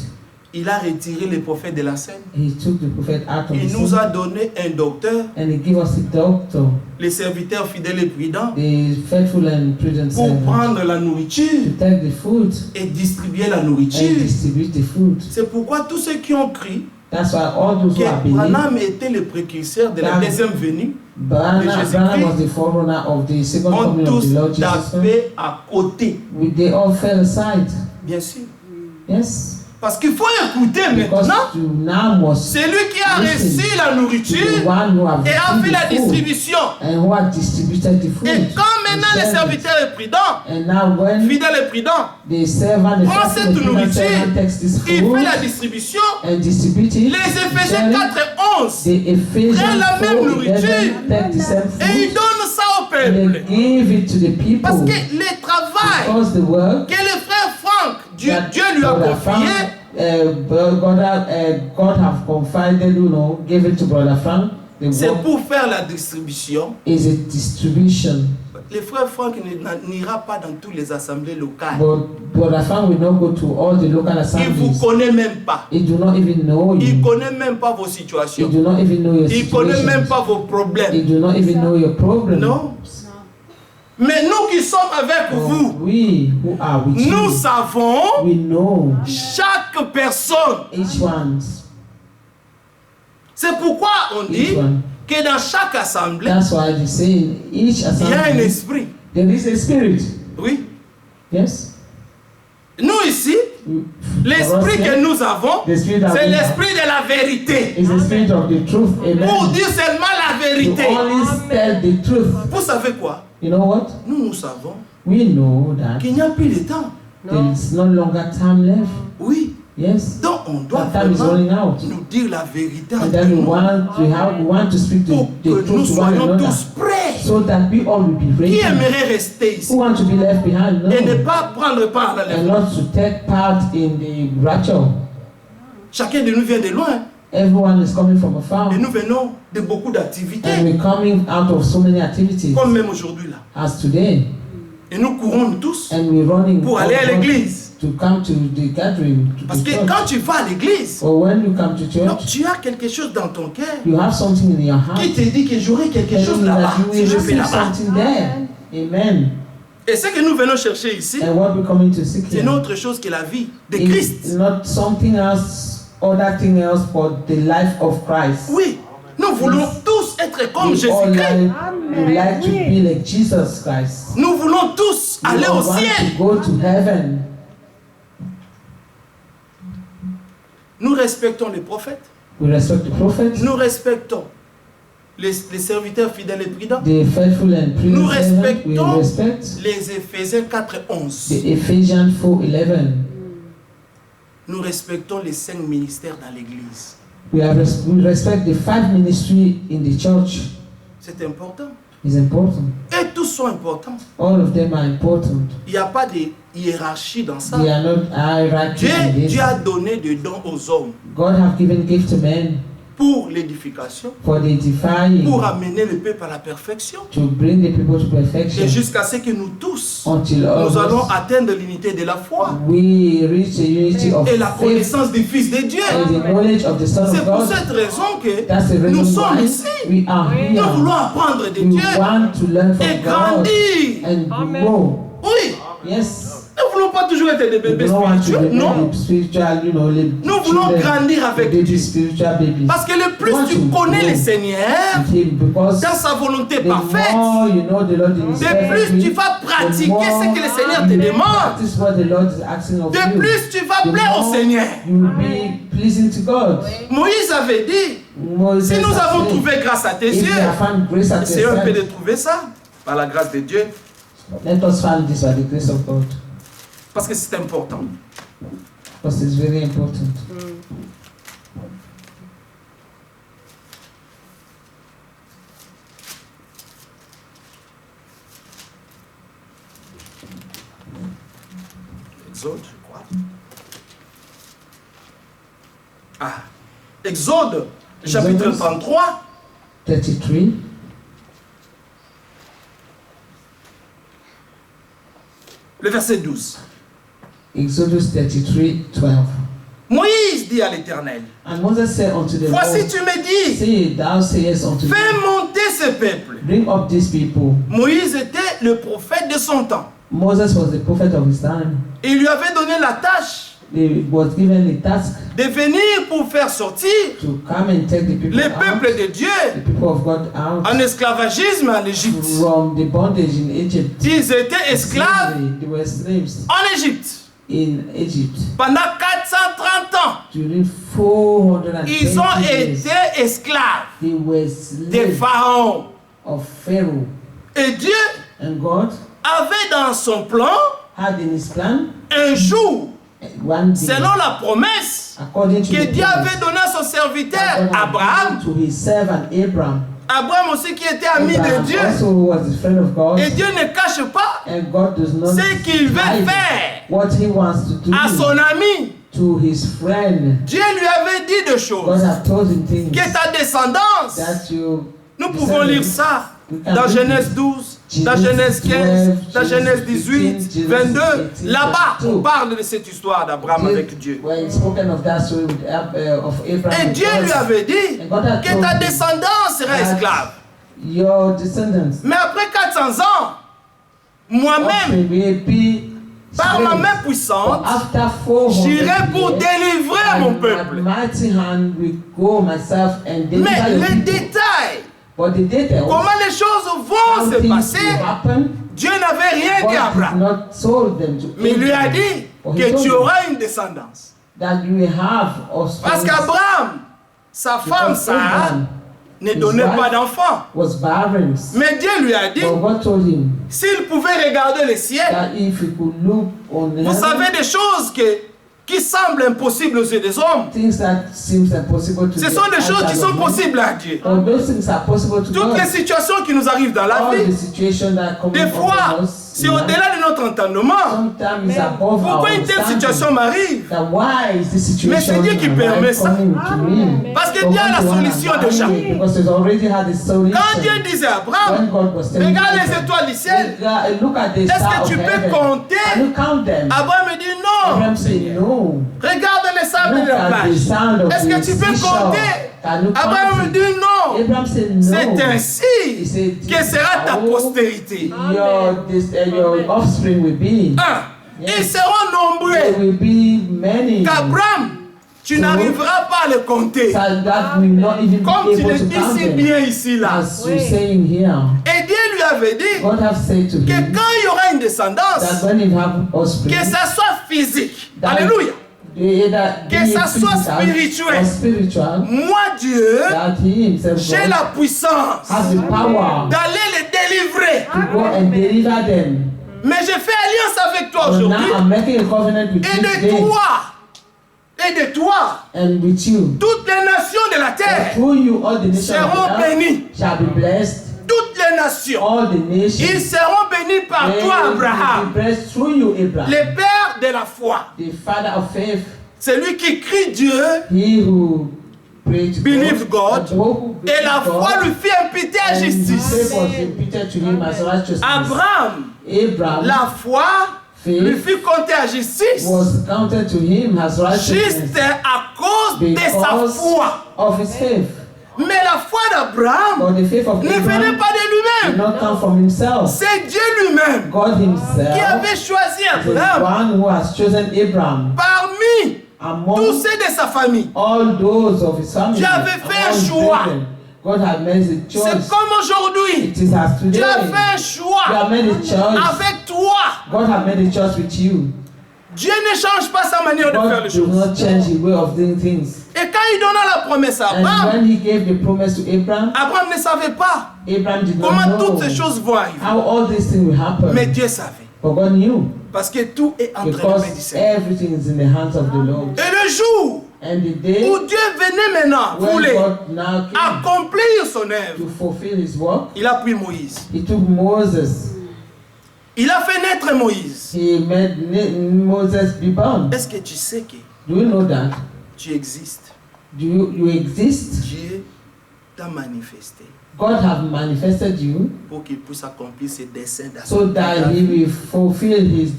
Il a retiré les prophètes de la scène. He took the prophet out of Il the nous scene, a donné un docteur, and he gave us a doctor, les serviteurs fidèles et prudents, the faithful and prudent pour servant, prendre la nourriture to take the food et distribuer la and nourriture. distribute the food. C'est pourquoi tous ceux qui ont cru That's why all those who have que believed, Branham était le précurseur de la Branham- deuxième venue, Branham Jésus-Christ, was the forerunner of the second ont coming of tous the Lord Jesus Christ. tapé à côté. They all fell aside. Bien sûr. Yes. Parce qu'il faut écouter Because maintenant. you now must C'est lui qui a listen reçu la to the nourriture one who have et a fait received la the food distribution. and who have distributed the food. Et quand maintenant The les servant. serviteurs est prudent, And now when fidèle et prudent, the servant, the prend faithful cette and prudent nourriture, servant takes this il food fait la distribution. and distribute it, Les Éphésiens share it. 4 et 11, The Ephesians prennent la même 4:11 nourriture. take the same et ils food donnent ça au and peuple. they give it to the people. Parce que le travail Because the work que le frère Franck, Dieu that lui a Brother confié, Frank, God have confided, give it to Brother Frank. The c'est work pour faire la distribution. is a distribution. Le frère Franck n'ira pas dans toutes les assemblées locales. But Brother Frank will not go to all the local Il ne vous assemblies. connaît même pas. He do not even know Il ne you. connaît même pas vos He situations. do not even know your Il ne connaît même situation. pas vos He problèmes. do not even know your problem. Non. Mais nous qui sommes avec vous, We who are with nous you, savons we know chaque personne. each one. C'est pourquoi on dit Each one. que dans chaque assemblée, That's why they say in each il y a un assembly esprit. there is a spirit. Oui. Yes. Nous ici, l'esprit que nous avons, the spirit that c'est we have l'esprit de la vérité. is the spirit of the truth. Pour Amen. dire seulement la To vérité. always tell the truth. Vous savez quoi? You know what? Nous savons We know that qu'il n'y a plus de temps. there is no longer time left. Oui. Yes. Donc on doit That time is vraiment running out. nous dire la vérité And entre then we nous want to speak pour the que nous truth to one soyons another tous prêts. so that we all will be Qui ready. aimerait rester ici Who want to be left behind? et ne No. pas prendre part à And l'enlèvement? not to take part in the rapture. Chacun de nous vient de loin. Everyone is coming from afar. Et nous venons de beaucoup d'activités, And we're coming out of so many activities. comme même aujourd'hui là. As today. Et nous courons tous And we're running pour aller à l'église. to come to the gathering, to Parce the que church. quand tu vas à l'église, Or when you come to donc church, tu as quelque chose dans ton cœur you have something in your heart. qui te dit que j'aurai quelque chose Telling you là-bas. that you Si will je vais receive là-bas. something there. Amen. Et ce que nous venons chercher ici, And what we're coming to seek c'est here une autre chose que la vie de is Christ. not something else, other thing else, but the life of Christ. Oui, nous voulons tous être comme We all Jésus-Christ. we like to be like Jesus Christ. Nous voulons tous We aller all au want ciel. to go to heaven. Nous respectons les prophètes. We respect the prophets, Nous respectons les serviteurs fidèles et prudents. the faithful and Nous prudent servants. We respectons respect les Éphésiens 4:11. the Ephesians 4:11. Nous respectons les 5 ministères dans l'église. We respect the 5 ministry in the church. C'est important. It's important. Et tous sont importants. All of them are important. Il n'y a pas de hiérarchie dans ça. They are not hierarchy in this. Dieu a donné des dons aux hommes God have given gift to men pour l'édification, for the edifying, pour amener le peuple à la perfection. to bring the people to perfection, Et jusqu'à ce que nous tous, until nous allons all atteindre l'unité de la foi we reach the unity of et la faith connaissance du Fils de Dieu. and the knowledge of the Son C'est of pour God. cette raison que That's the nous reason sommes why ici. we are Nous voulons here. apprendre de We Dieu want to learn et from God grandir. and grow. Oui, Yes. nous ne voulons pas toujours être des We bébés don't want to spirituels, be non. spiritual, you know, Nous voulons grandir avec baby Dieu. spiritual babies. Parce que le plus We want tu to connais grow le Seigneur with Him, because dans sa volonté the parfaite, more you know the Lord in His de perfect plus tu will, vas the pratiquer more ce que le Seigneur te you demande. practice what the Lord is asking of De you. plus tu vas The plaire au more Seigneur. you will be pleasing to God. Moïse avait dit, Moses si nous has avons said, trouvé grâce à tes if yeux, we have found grace at essayons un peu your de side, trouver ça par la grâce de Dieu. let us find this by the grace of God, Parce que c'est important. because it's very important. Exode, je crois. Ah, Exode, chapitre Exodus. 33. 33. Le verset 12. Exodus 33:12. Moïse dit à l'Éternel, And Moses said unto the voici Lord, tu me dis, say, thou sayest unto me, fais monter ce peuple. bring up these people. Moïse était le prophète de son temps. Moses was the prophet of his time. Il lui avait donné la tâche He was given the task de venir pour faire sortir to come and take the people le out, peuple de Dieu the people of God out en esclavagisme en Égypte. from the bondage in Egypt. Ils étaient esclaves They were slaves en Égypte in Egypt pendant 430 ans. during 420 Ils ont years. été esclaves They were des slaves pharaons. of Pharaoh. Et Dieu And God avait dans son plan had in his plan un jour, one day, selon la promesse according to que the Dieu promise, avait donnée à son serviteur God had Abraham. given to his servant Abraham. Abraham aussi qui était ami de Abraham Dieu. also was a friend of God, Et Dieu ne cache pas and God does not ce qu'il veut hide faire what he wants to do à son ami. to his friend. Dieu lui avait dit deux God choses. has told him things Que ta descendance, that you nous pouvons lire ça dans Genèse 12, dans Genèse 15, dans Genèse 18, 22. Là-bas, on parle de cette histoire d'Abraham avec Dieu. when it's spoken of that story with, of Abraham Et and Dieu God, lui avait dit and God had que told ta him descendance sera that esclave. your descendants Mais après 400 ans, moi-même, par ma main puissante, after 400 j'irai pour years, délivrer mon and peuple. my mighty hand will go myself and deliver Mais your les people. détails, But the details, comment les choses how vont se things will passer, happen, Dieu n'avait rien dit à God did Abraham. not told them to Mais il lui a Abraham, dit but he que told tu him auras une descendance. that you will have offspring. Parce qu'Abraham, sa femme Because Sarah, Abraham ne donnait pas d'enfant. was barren. Mais Dieu lui a dit, But God told him s'il pouvait regarder le ciel, that if he could look on vous savez des choses qui semblent impossibles aux yeux des hommes. things that seems impossible to Ce the sont des choses qui eyes sont of men, possibles à Dieu. but those things are possible to Toutes God. les situations qui nous arrivent dans la All the vie, situations that come des upon fois, us, C'est au-delà de notre entendement. Sometimes it's above our Pourquoi une telle situation m'arrive? That why is this situation Mais c'est Dieu qui permet ça. Parce que Dieu a la solution déjà. Because he's already had the solution. Quand Dieu disait à Abraham, When God was telling regarde les Abraham, étoiles du ciel, look at the est-ce stars que of tu peux heaven. compter? Can you count them? Abraham me dit non. Abraham said no. Regarde les sables Look de la at the plage. sound of Est-ce the que tu peux seashore. compter? Can you Abraham me count it? dit non. Abraham said no. C'est ainsi He said, que sera ta oh, postérité. your offspring will be. Ils seront nombreux. There will be many. Qu'Abraham, tu n'arriveras pas à les compter. That will not even Comme be tu able le to dis count si them. bien ici là. As you're saying here, Et Dieu lui avait dit God have said to que him quand il y aura une descendance, that when you have offspring, que ça soit physique. that Alléluia. que ça soit spirituel. or spiritual, Moi, Dieu, that he himself j'ai la puissance has the power d'aller les délivrer. to go and deliver them. Mais j'ai fait alliance avec toi But now aujourd'hui. I'm making a covenant with Et you de today toi. Et de toi. and with you. Toutes les nations de la That terre through you all the nations of seront the earth bénies. shall be blessed. Toutes les nations. All the nations Ils seront bénis par they toi, will Abraham. be blessed through you, Abraham. Le père de la foi. The father of faith, C'est lui qui crie Dieu. he who prayed to Believe God. and who Et la believed foi God, lui fit imputer à and his justice. faith was imputed to him as righteousness. Abraham, Abraham la foi lui faith fit compter à justice. was counted to him as righteousness Juste à cause de sa because foi. of his faith. Mais la foi d'Abraham But the faith of ne venait Abraham pas de did lui-même. not come from himself. C'est Dieu lui-même God qui himself avait choisi is the Abraham one who has chosen Abraham parmi tous among ceux de sa famille. all those of his family. Dieu avait fait un among choix. brethren. God had made a C'est choice. comme aujourd'hui. It is as today. Dieu a fait un You choix have made a choice. avec toi. God has made a choice with you. Dieu ne change pas sa manière de faire God les does choses. not change his way of doing things. Et quand il donna la promesse à And Abraham, when he gave the promise to Abraham, Abraham ne savait pas Abraham did not comment know toutes ces choses vont arriver. how all these things will happen. Mais Dieu savait. But God knew. Parce que tout est entre les Because mains du Seigneur. everything is in the hands of the Lord. Et le jour And the day où Dieu venait maintenant, when voulait God now came accomplir son œuvre, to fulfill his work, il a pris Moïse. he took Moses. Il a fait naître Moïse. He made Moses be born. Est-ce que tu sais que Do you know that? tu existes? Do you exist? Dieu t'a manifesté God have manifested you pour qu'il puisse accomplir ses desseins so that he will fulfill his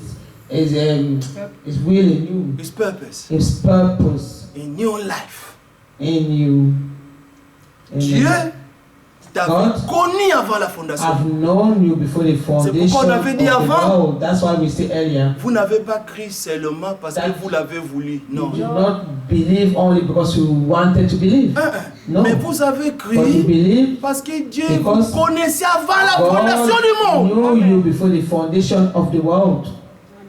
will in you, his purpose his purpose in your life. in you. Dieu Amen. t'avait God connu avant la fondation. I've known you before the foundation pourquoi on of avait dit the avant. world. That's why we said earlier. Vous n'avez pas cru seulement parce que That- vous l'avez voulu. Non. You did not believe only because you wanted to believe. No. Mais vous avez But you cru believe parce que Dieu Because vous connaissait avant la fondation God du monde. knew you before the foundation of the world.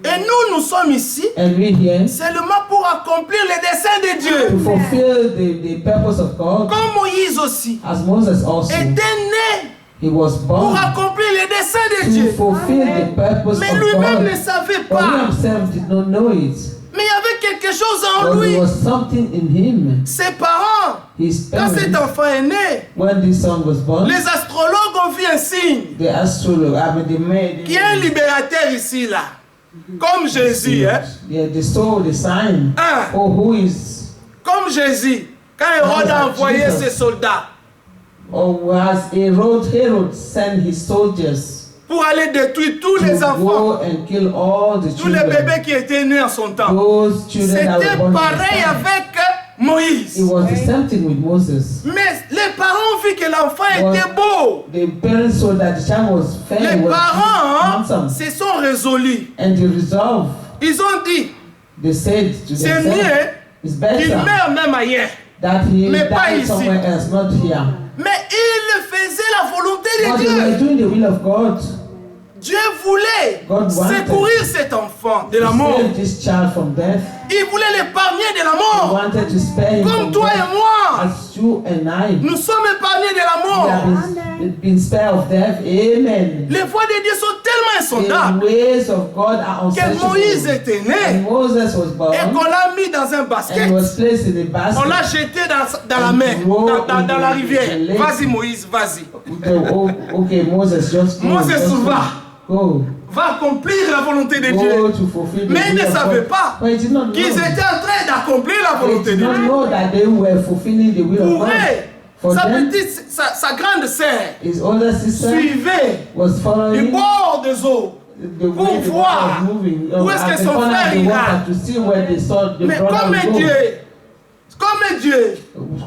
Et nous sommes ici And we here seulement pour accomplir les desseins de to Dieu. fulfill the purpose of God. Comme Moïse aussi As Moses also, était né he was pour born accomplir les desseins de to Dieu. fulfill the purpose Mais of lui-même ne God. savait But he pas. himself did not know it. Mais il y avait quelque chose en But lui. there was something in him. Ses parents, His quand cet parents, enfant est né, when this son was born, les astrologues ont vu un signe the astrologer, I mean, they made qui est un libérateur ici, là. Comme Jésus, hein. yeah, they saw the sign. Un, Oh, who is, comme Jésus. Quand Hérode a envoyé Jesus. ses soldats or as Herod sent his soldiers pour aller détruire tous to les enfants, go and kill all the tous les children, bébés qui étaient nés en son temps. those children that C'était were born in pareil his time. avec Moïse. It was the same thing with Moses. Mais les parents ont vu que l'enfant Well, était beau. The parents saw that the child was fair, Les was parents handsome, se sont résolus. and they resolved. Ils ont dit, They said to c'est themselves, mieux it's qu'il better meure même ailleurs. that he Mais pas died ici. somewhere else, not here. Mais il faisait la volonté de But they were Dieu. doing the will of God. Dieu voulait God wanted secourir cet enfant de la to mort. save this child from death. Il voulait l'épargner de la He mort. wanted to spare him Comme from toi et death. moi. As you and I, Nous sommes épargnés de la we mort. have been spared of death. Amen. Les voies de Dieu sont tellement insondables The ways of God are que Moïse unsearchable. était And né Moses was born et qu'on l'a mis dans un basket. and was placed in a On l'a basket. jeté dans la mer, dans la rivière. Vas-y Moïse, vas-y. Okay, Moses, just go. Moses Just s'en go. va. Go. Va accomplir la volonté de Go Dieu. to fulfill the Mais ils will ne of savaient God. pas But he did not know. qu'ils étaient en train d'accomplir la They volonté did de not Dieu. know that they were fulfilling the will of Pour God. eux, For sa them, petite, sa grande sœur his older sister suivait was du following bord des eaux. the way Pour the voir water was moving. où est-ce que At the son corner frère of the ira. water to see where they saw the Mais brother comme would go. Dieu,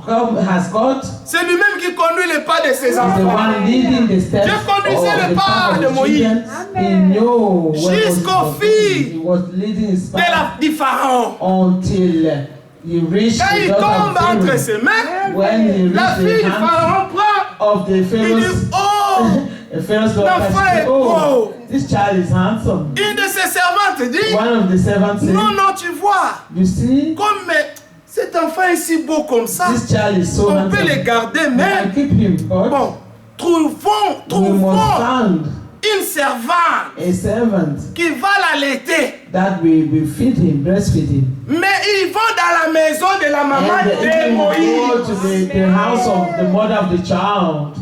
God has God c'est lui-même qui conduit les pas de ses is the enfants. one leading the steps Dieu conduisait of le the pas path de of the Moïse. children. He knew where Jusqu'aux was filles he was leading his path Du Pharaon. until he reached Quand the il daughter tombe of entre Pharaoh. ses mains, When he la fille reached du the hand Pharaon prend. of the Il Pharaoh's dit, oh, Pharaoh's daughter, l'enfant she est said, oh, beau. this child is handsome. Une de ses servantes dit, One of the servants said, non, non, tu vois, you see, comme cet enfant est si beau comme ça, this child is so on peut handsome. le garder, We mais can keep him, but bon, trouvons we must find une servante a servant qui va l'allaiter. that we feed him, breastfeed him. Mais ils vont dans la maison de la maman And de even go Moïse. to the house of the mother of the child.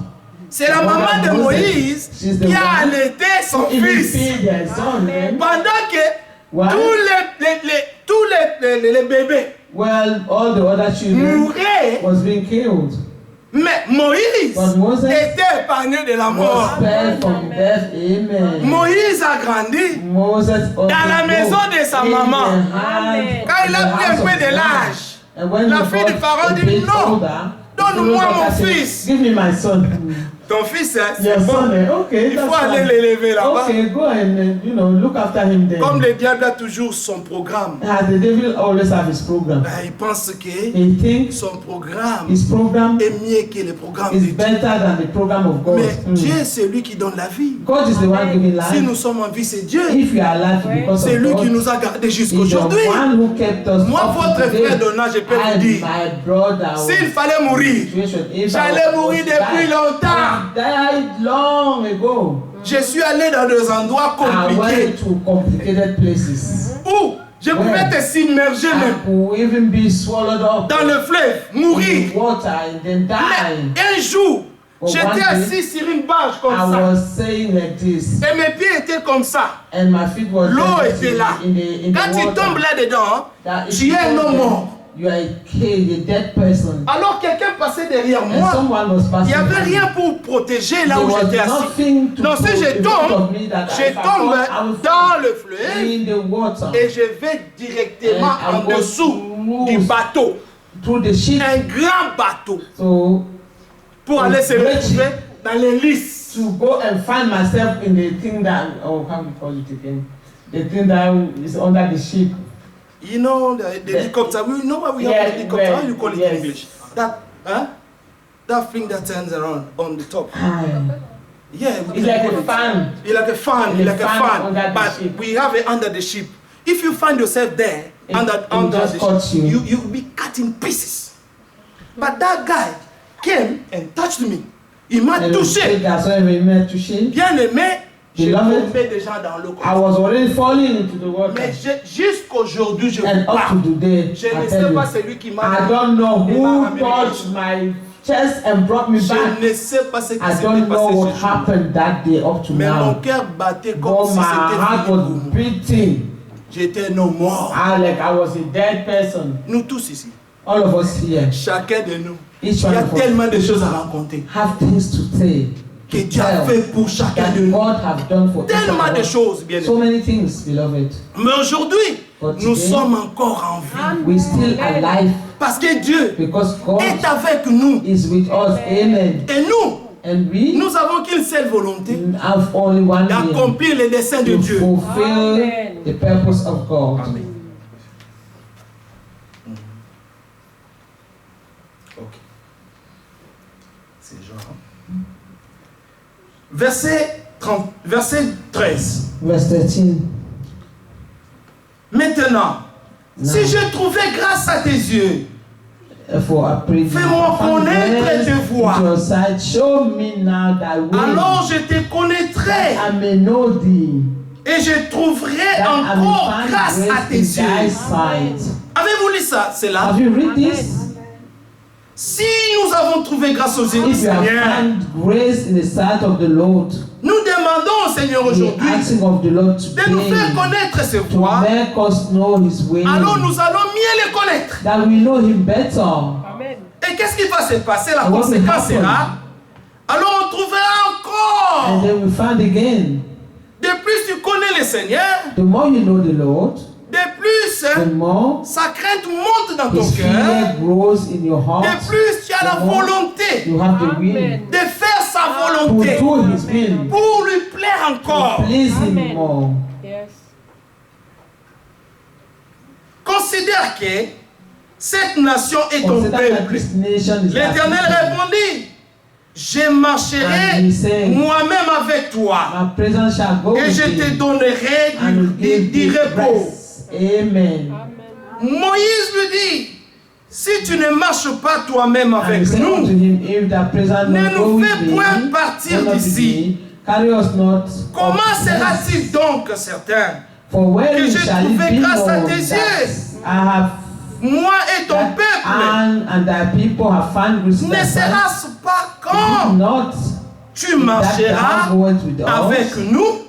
C'est la maman de Moïse She's the qui a one allaité son even fils. feed her son. eh? Pendant que Why? tous les bébés Well, all the other children mouraient, was being killed. mais Moïse But Moses était épargné de la was mort. spared from death. Amen. Moïse a grandi. Moses Dans la maison de sa maman. Quand il a pris un peu de l'âge, la fille du Pharaon dit, non, donne-moi mon fils. Give me my son. Ton fils, hein, Your c'est son, bon. eh? Okay, Il that's faut aller fine. l'élever là-bas. Okay, go and look after him then. Comme le diable a toujours son programme, The devil always have his program. il pense que He thinks son programme his program est mieux que le programme de is Dieu. better than the program of God. Mais Dieu, c'est lui qui donne la vie. God is the one giving Si nous life. sommes en vie, c'est Dieu. If you are alive because C'est of lui qui God, nous a gardés He's jusqu'à the aujourd'hui. one who kept us Moi, up to votre today. frère Donat, je peux vous And dire, my brother s'il fallait mourir, j'allais mourir depuis longtemps. Died long ago. Je suis allé dans des endroits I compliqués went to complicated places. où je pouvais te submerger I même could even be swallowed up dans le fleuve, in mourir. the water and then die. Mais un jour, Oh, one j'étais day, assis sur une barge comme I ça. was saying like this, Et mes pieds étaient comme ça. and my feet were L'eau dead était là. in the Quand tu water. tombes là-dedans, That if tu you es un fall homme there, mort. you are a dead person. Alors quelqu'un passait derrière And moi. someone was Il passing n'y avait by. rien pour protéger là There où was j'étais assis. nothing to Non, si protect je in front tombe, of me that je if I fall, tombe I will dans fall le fleuve in the water et je vais directement And I en go dessous through- du bateau. through the ship. Un grand bateau So pour aller se Great retrouver dans l'hélice. to go and find myself in the thing that, oh, how we call it again? The thing that is under the ship. You know the helicopter. We know what we have Yeah, the helicopter. How you call it yes. in English? That thing that turns around on the top. Yeah, we It's can like call a it. fan. It's like a fan. It's like a fan fan. under the But ship. we have it under the ship. If you find yourself there It under just the cut ship, you. you'll be cut in pieces. But that guy came and touched me. Il m'a And touché. that's why we met to ship. Bien aimé, j'ai Beloved, tombé déjà dans l'eau. I was already falling into the water. Mais jusqu'aujourd'hui, je And vous up to parle. today, Je I ne tell sais you, pas celui qui m'a I don't know Il m'a who ramené touched my chest and brought me back. Je ne sais pas ce qui I s'était don't know passé what ce jour. happened that day up to Mais mon now. cœur battait comme But si my c'était heart fini was pour moi. beating. J'étais un homme mort. I was a dead person. Nous tous ici, All of us here, chacun de nous, each il y one a of us, tellement de choses à raconter have things to say, que to Dieu a tell, fait pour chacun that de nous. God have done for each Tellement one de of us. choses, bien So aimé. many things, beloved. Mais aujourd'hui, But nous today, sommes encore en vie. We're still alive Parce que Dieu because God est avec nous. is with us. Amen. Et nous, And we nous avons qu'une seule volonté, have only one aim, d'accomplir les desseins de to Dieu. fulfill Amen. the purpose of God. Amen. Ok. C'est genre. Verset 13. Verse 13. Maintenant, Now, si je trouvais grâce à tes yeux, for I pray, fais-moi connaître tes voies. your side, show me now thy way, alors je te connaîtrai I may know thee, et je trouverai that I may encore find grâce à grace tes in thy yeux. sight. Avez-vous lu ça? C'est là. Have you read this? Si nous avons trouvé grâce aux yeux du If you have Seigneur, found grace in the sight of the Lord, nous demandons demandons au Seigneur aujourd'hui asking of the Lord de nous faire today connaître ses to voies. make us know His way, Alors nous allons mieux les connaître. that we know Him better. Amen. Et qu'est-ce qui va se passer? La And what will conséquence happen? sera, alors on trouvera encore. And then we find again, De plus tu connais le Seigneur, the more you know the Lord, de plus the more sa crainte monte dans ton His cœur. fear grows in your heart. De plus tu as la the more volonté you have the will Amen. de faire sa to volonté do His will, pour lui plaire to encore. please Him Amen. more. Yes. Considère que cette nation est ton Consider that peuple. this nation is L'Éternel thy people. répondit, je marcherai And he said, moi-même avec toi My presence shall go et with je te thee, donnerai and will give du thee repos. rest. Amen. Amen. Moïse lui dit, si tu ne marches pas toi-même And he avec said unto nous, him, If thy presence ne will go nous with fais thee, point partir go not with d'ici. thee, carry us not. Comment up sera-t-il hence. donc certain For when que j'ai shall trouvé it be grâce à known tes that yeux? I have moi et ton that peuple, Anne and thy people have found grace in ne thy sight? sera-ce pas Is it quand not tu that marcheras thou goest with avec us? nous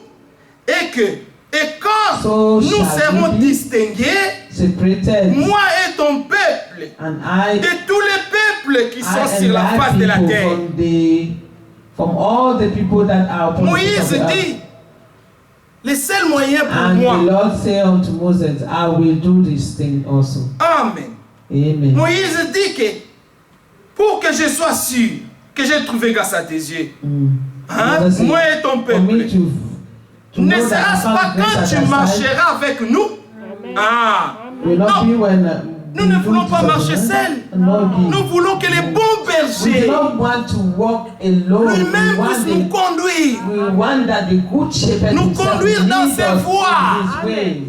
et quand So nous shall serons we be distingués, separated, moi et ton peuple, and I de tous les peuples qui sont and sur la thy face de la people terre. from all the people that are upon the face of Moïse the earth. dit, le seul moyen pour And the moi, Lord said unto Moses, I will do this thing also. Amen. Amen. Moïse dit que pour que je sois sûr que j'ai trouvé grâce à tes yeux, hein, Moses said, moi et ton for me peuple, to ne know that I sera-ce pas found grace quand at tu thy side marcheras avec nous? Amen. Ah, will not non. be when Nous ne voulons pas marcher seuls. Nous voulons que les bons We bergers do not want to walk alone. lui-même puissent nous conduire. We want that the good shepherd Nous himself conduire dans lead ses us voies. in his ways.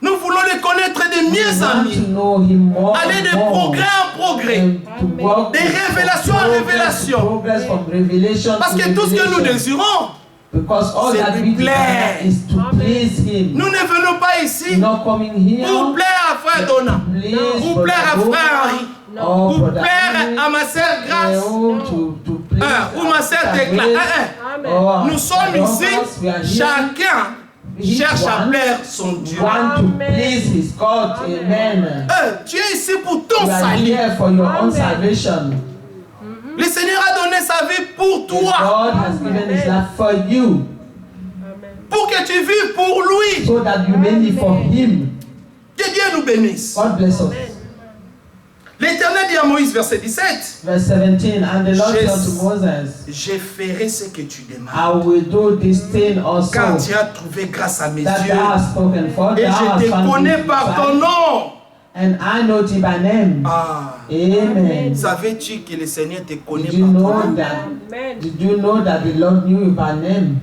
Nous voulons les connaître de We mieux en want mieux. to know him more Aller de and more. progrès en progrès. And to Amen. walk De révélation en from progress révélation. to progress, from revelation Parce to que tout ce que nous revelation. désirons, Because all c'est that lui we desire plaire. is to Amen. please him. nous ne venons pas ici Not coming here pour plaire à frère Donna, please pour plaire à Brother frère Henri, Donna, or pour Brother plaire Henry, à ma sœur Grâce, to please ou ma sœur Sister Tecla. Grace, Amen. or Nous sommes Dorcas. ici, We are here. chacun Each cherche à one plaire son Dieu. want to Amen. please his God. Amen. Amen. Tu es ici pour ton You are salut. here for your own Amen. salvation. Le Seigneur a donné sa vie pour The toi, God has given his life for you, Amen. pour que tu vives pour lui. so that you may live for him. Que Dieu nous bénisse. God bless us. L'Éternel dit à Moïse, verset 17, Verse 17, and the Lord Yes. said to Moses, je ferai ce que tu demandes. I will do this thing also Quand tu as trouvé grâce à mes that yeux, thou hast spoken for, et thou hast je te found connais me par ton sight, nom. and I know thee by name. Ah, Amen. savais-tu que le Seigneur te connaît Did you par ton know nom? that? Amen. Did you know that the Lord knew you by name?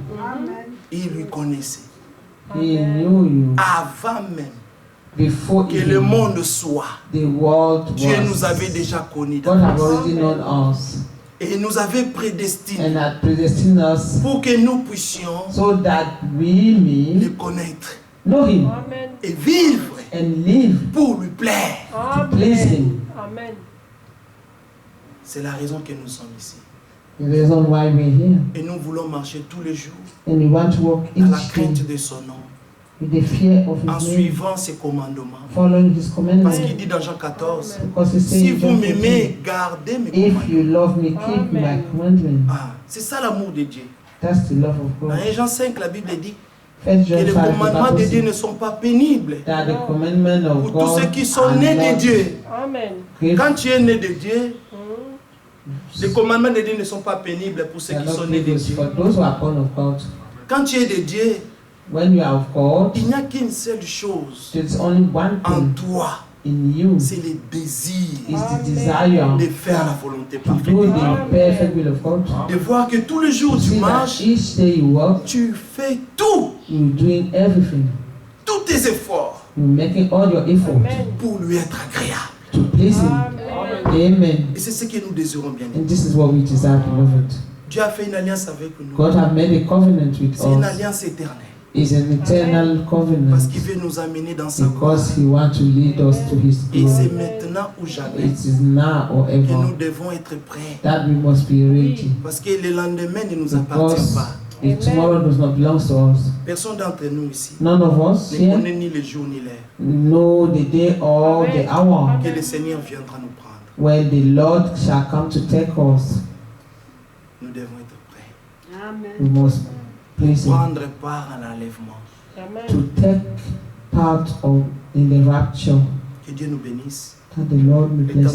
Il lui connaissait He knew you avant même before que le even monde soit. the world Dieu nous was. avait déjà connus God had d'avance already known us et nous avait prédestinés and had predestined us pour que nous puissions so that we le may connaître know Him Amen. et vivre and live pour lui plaire. to please Him. Amen. C'est la raison que nous sommes ici. The reason why we're here. Et nous voulons marcher tous les jours And we want to walk à la each crainte day de son nom, with the fear of en His name, suivant ses commandements. following His Parce commandments. qu'il dit dans Jean 14, Because He si says, vous m'aimez, gardez mes if commandements. you love me, keep my Amen. commandments. Ah, c'est ça l'amour de Dieu. That's the love of Dans God. 1 Jean 5, la Bible dit First que John les 5, the commandements de Bible Dieu says ne sont pas pénibles that the commandment of pour tous God ceux qui sont are nés de not Dieu. Amen. grievous. Quand tu es né de Dieu, Mm. les commandements de Dieu ne sont pas pénibles pour ceux They are qui sont not nés de grievous Dieu. for those who are born of God. Quand tu es de Dieu, When you are of God, il n'y a qu'une seule chose there's only one en thing toi, in you, c'est le désir is the desire de faire la volonté to parfaite do de Dieu. the perfect will of God. De voir que tous les jours To tu see that marches, each day you work, tu fais tout, you're doing everything. tous tes efforts You're making all your effort Amen. pour lui être agréable. to please Him. Amen. Amen. Et c'est ce que nous désirons bien. And this is what we desire, beloved. Dieu a fait une alliance avec nous. God has made a covenant with C'est une us. alliance éternelle. It's an eternal Parce covenant qu'il veut nous amener dans sa gloire. because He wants to lead us to His Et c'est glory. maintenant ou jamais It is now or que nous ever devons être prêts. that we must be ready. Parce que le lendemain ne nous appartient Because pas. If tomorrow does not belong to us, Personne d'entre nous ici none of us ne here connaît ni le jour ni l'heure know the day or the hour que le Seigneur viendra nous prendre. when the Lord shall come to take us. Nous devons être prêts. We Amen. must please Him Prendre part à l'enlèvement. Amen. to take part of in the rapture. Que Dieu nous bénisse. That the Lord will bless